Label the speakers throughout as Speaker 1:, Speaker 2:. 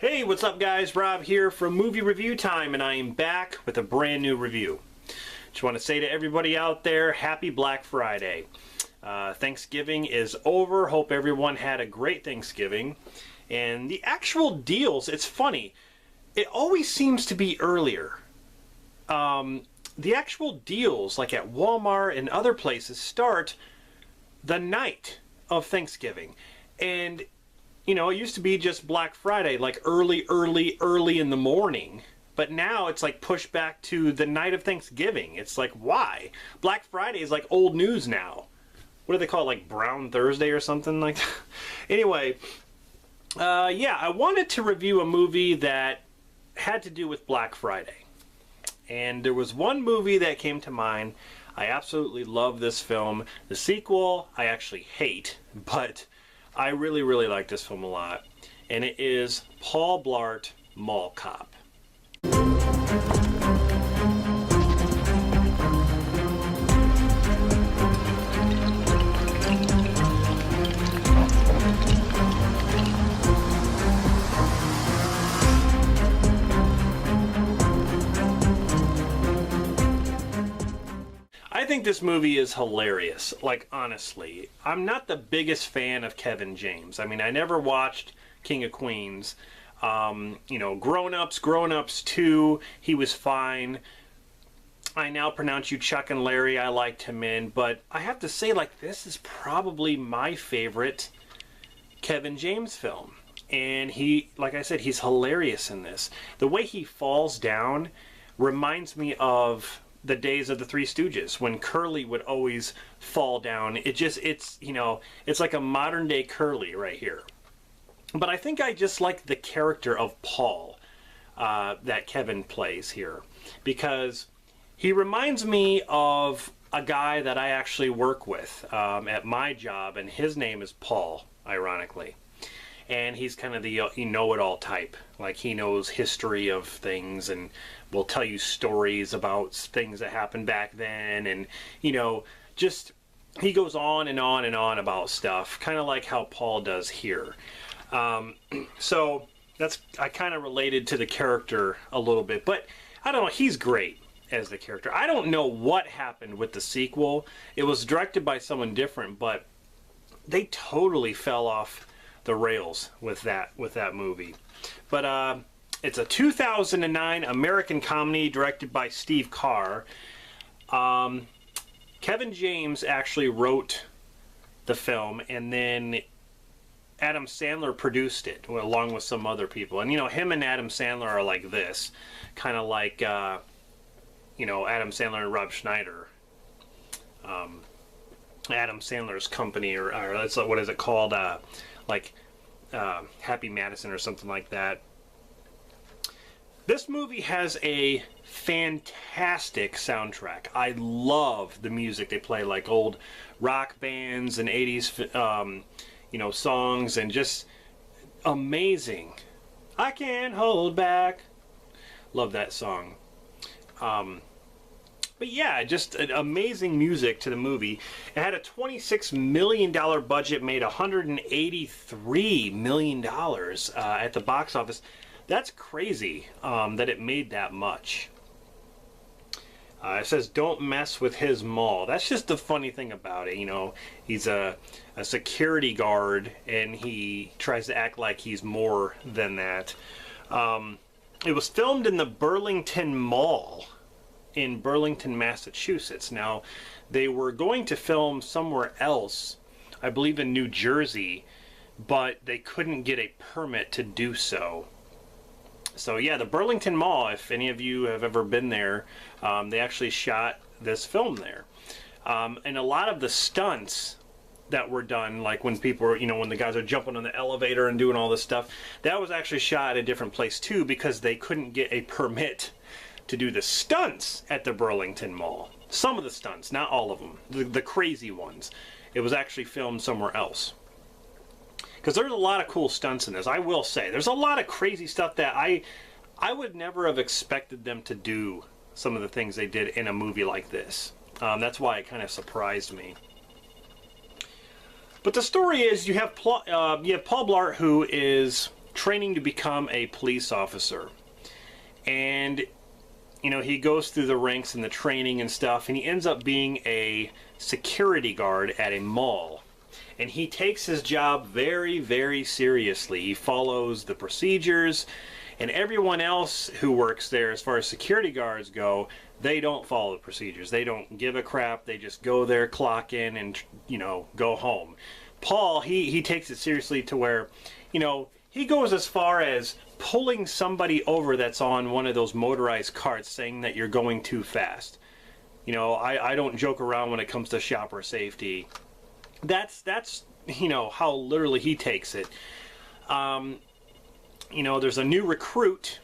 Speaker 1: Hey, what's up guys? Rob here from Movie Review Time, and I am back with a brand new review. Just want to say to everybody out there, happy Black Friday. Thanksgiving is over. Hope everyone had a great Thanksgiving. And the actual deals, it's funny, it always seems to be earlier. The actual deals, like at Walmart and other places, start the night of Thanksgiving. And you know, it used to be just Black Friday, like early in the morning. But now it's like pushed back to the night of Thanksgiving. It's like, why? Black Friday is like old news now. What do they call it? Like Brown Thursday or something like that? Anyway, yeah, I wanted to review a movie that had to do with Black Friday. And there was one movie that came to mind. I absolutely love this film. The sequel, I actually hate, but I really like this film a lot, and it is Paul Blart, Mall Cop. I think this movie is hilarious, like honestly. I'm not the biggest fan of Kevin James. I mean, I never watched King of Queens. You know, Grown Ups 2, he was fine. I Now Pronounce You Chuck and Larry, I liked him in, but I have to say, like, this is probably my favorite Kevin James film. And he, like I said, he's hilarious in this. The way he falls down reminds me of the days of the Three Stooges, when Curly would always fall down. It's you know, it's like a modern day Curly right here. But I think I just like the character of Paul that Kevin plays here, because he reminds me of a guy that I actually work with at my job, and his name is Paul, ironically. And he's kind of the know-it-all type. Like, he knows history of things and will tell you stories about things that happened back then. And, you know, just, he goes on and on and on about stuff. Kind of like how Paul does here. So, I kind of related to the character a little bit. But, I don't know, he's great as the character. I don't know what happened with the sequel. It was directed by someone different, but they totally fell off the rails with that movie. But it's a 2009 American comedy directed by Steve Carr. Kevin James actually wrote the film, and then Adam Sandler produced it along with some other people. And you know, him and Adam Sandler are like this, kind of like you know, Adam Sandler and Rob Schneider. Adam Sandler's company, or it's what is it called? Like Happy Madison or something like that. This movie has a fantastic soundtrack. I love the music they play, like old rock bands and 80s you know, songs, and just amazing. I can't hold back. Love that song. But yeah, just an amazing music to the movie. It had a $26 million budget, made $183 million at the box office. That's crazy that it made that much. It says, don't mess with his mall. That's just the funny thing about it. You know, he's a security guard, and he tries to act like he's more than that. It was filmed in the Burlington Mall in Burlington, Massachusetts. Now, they were going to film somewhere else, I believe in New Jersey, but they couldn't get a permit to do so. So yeah, the Burlington Mall, if any of you have ever been there, they actually shot this film there. And a lot of the stunts that were done, like when people were, you know, when the guys are jumping on the elevator and doing all this stuff, that was actually shot at a different place too, because they couldn't get a permit to do the stunts at the Burlington Mall. Some of the stunts, not all of them. The crazy ones. It was actually filmed somewhere else. Because there's a lot of cool stunts in this, I will say. There's a lot of crazy stuff that I would never have expected them to do, some of the things they did in a movie like this. That's why it kind of surprised me. But the story is, you have Paul Blart, who is training to become a police officer. And, you know, he goes through the ranks and the training and stuff, and he ends up being a security guard at a mall. And he takes his job very, very seriously. He follows the procedures, and everyone else who works there, as far as security guards go, they don't follow the procedures. They don't give a crap. They just go there, clock in, and, you know, go home. Paul, he takes it seriously to where, you know, he goes as far as pulling somebody over that's on one of those motorized carts, saying that you're going too fast. You know, I don't joke around when it comes to shopper safety. That's you know, how literally he takes it. You know, there's a new recruit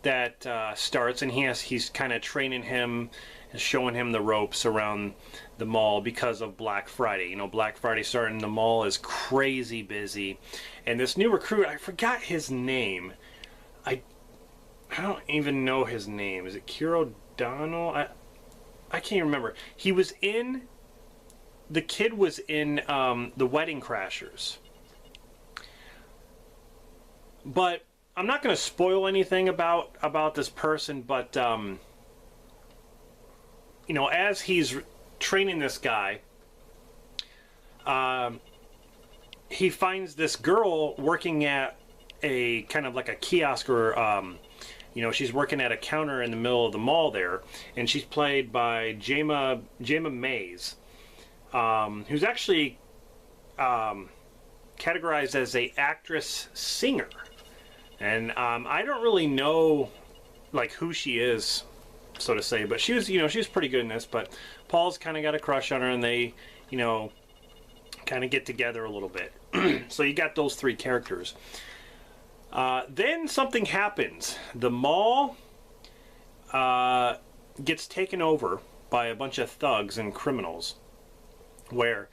Speaker 1: that starts, and he's kind of training him and showing him the ropes around the mall because of Black Friday. You know, Black Friday starting, the mall is crazy busy, and this new recruit, I forgot his name. I don't even know his name. Is it Kiro Donald? I can't remember. He was in, the kid was in The Wedding Crashers. But I'm not going to spoil anything about this person, but you know, as he's training this guy, he finds this girl working at a kind of like a kiosk, or you know, she's working at a counter in the middle of the mall there, and she's played by Jayma Mays, who's actually categorized as a actress singer. And I don't really know like who she is, so to say, but she was, you know, she was pretty good in this. But Paul's kind of got a crush on her, and they, you know, kind of get together a little bit. So you got those three characters. Then something happens. The mall gets taken over by a bunch of thugs and criminals, where,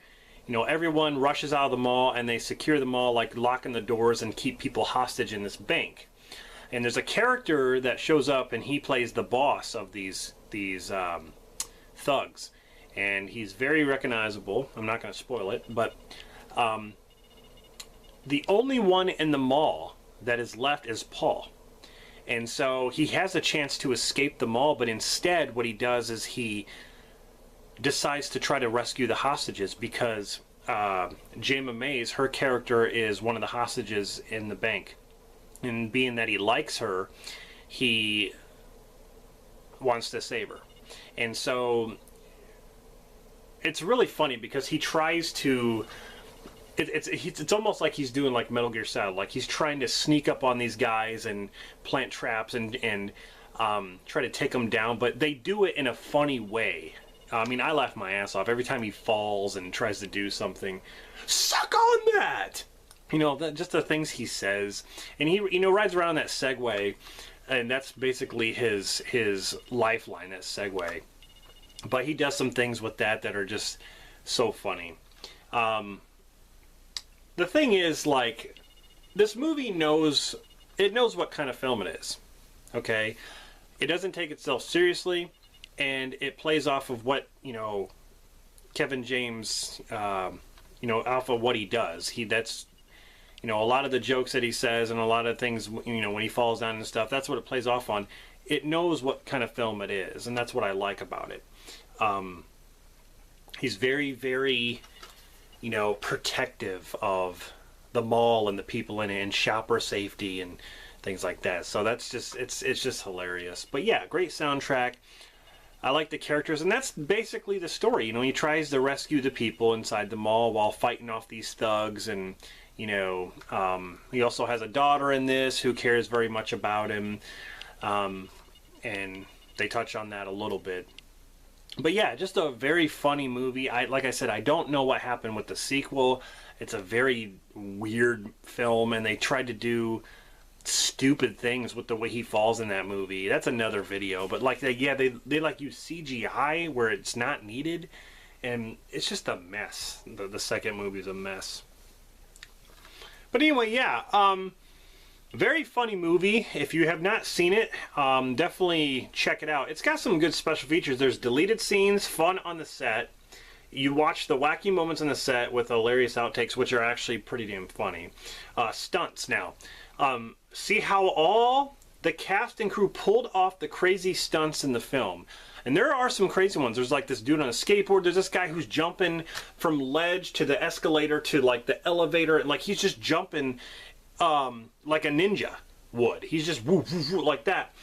Speaker 1: you know, everyone rushes out of the mall and they secure the mall, like locking the doors and keep people hostage in this bank. And there's a character that shows up, and he plays the boss of these thugs, and he's very recognizable. I'm not going to spoil it, but the only one in the mall that is left is Paul. And so he has a chance to escape the mall, but instead what he does is he decides to try to rescue the hostages, because Jayma Mays, her character, is one of the hostages in the bank. And being that he likes her, he wants to save her. And so it's really funny because he tries to... It's almost like he's doing like Metal Gear Solid. Like he's trying to sneak up on these guys and plant traps and try to take them down, but they do it in a funny way. I mean, I laugh my ass off every time he falls and tries to do something. Suck on that! You know, just the things he says. And he, you know, rides around that Segway, and that's basically his lifeline, that Segway. But he does some things with that are just so funny. The thing is, like, this movie knows what kind of film it is. Okay? It doesn't take itself seriously, and it plays off of what, you know, Kevin James, you know, off of what he does. That's, you know, a lot of the jokes that he says and a lot of things, you know, when he falls down and stuff, that's what it plays off on. It knows what kind of film it is, and that's what I like about it. He's very, very, you know, protective of the mall and the people in it and shopper safety and things like that. So that's just, it's just hilarious. But yeah, great soundtrack. I like the characters, and that's basically the story. You know, he tries to rescue the people inside the mall while fighting off these thugs, and, you know, he also has a daughter in this who cares very much about him, and they touch on that a little bit. But yeah, just a very funny movie. Like I said, I don't know what happened with the sequel. It's a very weird film, and they tried to do stupid things with the way he falls in that movie. That's another video. But like, they like use CGI where it's not needed, and it's just a mess. The second movie is a mess. But anyway, yeah, very funny movie. If you have not seen it, definitely check it out. It's got some good special features. There's deleted scenes, fun on the set. You watch the wacky moments on the set with hilarious outtakes, which are actually pretty damn funny. Stunts now. See how all the cast and crew pulled off the crazy stunts in the film. And there are some crazy ones. There's like this dude on a skateboard. There's this guy who's jumping from ledge to the escalator to like the elevator. And like he's just jumping like a ninja would. He's just woo, woo, woo, like that.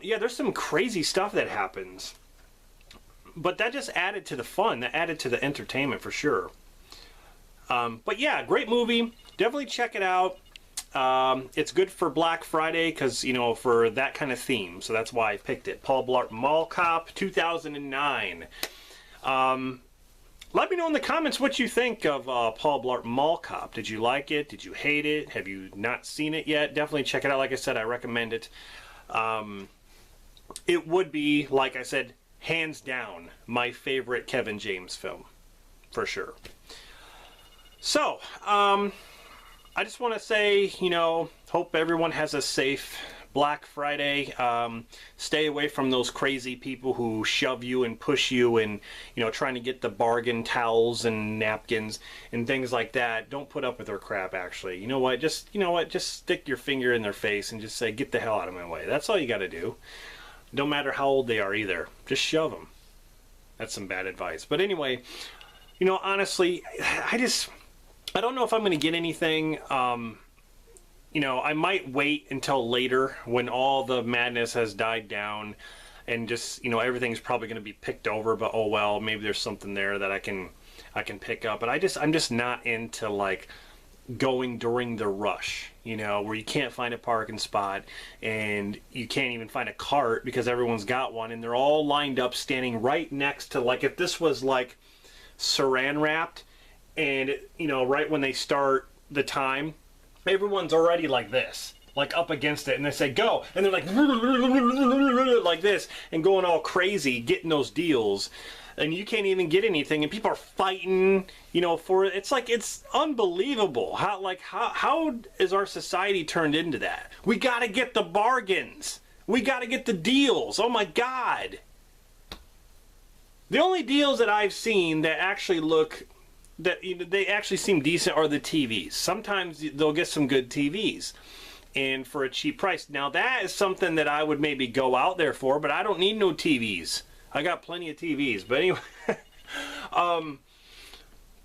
Speaker 1: Yeah, there's some crazy stuff that happens. But that just added to the fun. That added to the entertainment for sure. But yeah, great movie. Definitely check it out. It's good for Black Friday because, you know, for that kind of theme. So that's why I picked it. Paul Blart Mall Cop 2009. Let me know in the comments what you think of Paul Blart Mall Cop. Did you like it? Did you hate it? Have you not seen it yet? Definitely check it out. Like I said, I recommend it. It would be, like I said, hands down, my favorite Kevin James film. For sure. So, I just want to say, you know, hope everyone has a safe Black Friday. Stay away from those crazy people who shove you and push you and, you know, trying to get the bargain towels and napkins and things like that. Don't put up with their crap, actually. You know what? Just stick your finger in their face and just say, get the hell out of my way. That's all you got to do. Don't matter how old they are either. Just shove them. That's some bad advice. But anyway, you know, honestly, I don't know if I'm going to get anything. You know, I might wait until later when all the madness has died down and just, you know, everything's probably going to be picked over, but oh well, maybe there's something there that I can pick up. But I'm just not into like going during the rush, you know, where you can't find a parking spot and you can't even find a cart because everyone's got one and they're all lined up standing right next to, like, if this was like saran wrapped and, you know, right when they start the time, everyone's already like this, like up against it, and they say go, and they're like like this and going all crazy getting those deals, and you can't even get anything, and people are fighting, you know, for it. It's like, it's unbelievable how is our society turned into that? We got to get the bargains, we got to get the deals. Oh my God, the only deals that I've seen that actually look, that, you know, they actually seem decent are the TVs. Sometimes they'll get some good TVs and for a cheap price. Now that is something that I would maybe go out there for, but I don't need no TVs. I got plenty of TVs. But anyway,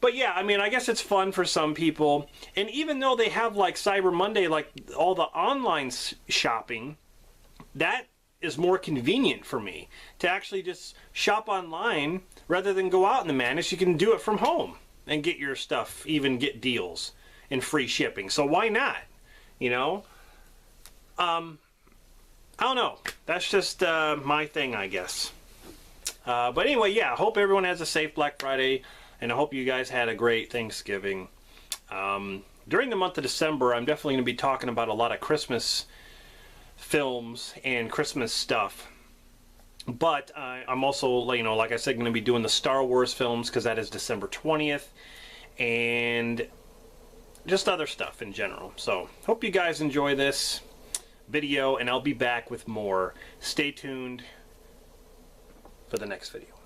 Speaker 1: but yeah, I mean, I guess it's fun for some people. And even though they have like Cyber Monday, like all the online shopping, that is more convenient for me to actually just shop online rather than go out in the madness. You can do it from home and get your stuff, even get deals and free shipping. So why not? You know? I don't know. That's just my thing, I guess. But anyway, yeah, I hope everyone has a safe Black Friday, and I hope you guys had a great Thanksgiving. During the month of December, I'm definitely going to be talking about a lot of Christmas films and Christmas stuff. But I'm also, you know, like I said, going to be doing the Star Wars films because that is December 20th. And just other stuff in general. So, hope you guys enjoy this video, and I'll be back with more. Stay tuned for the next video.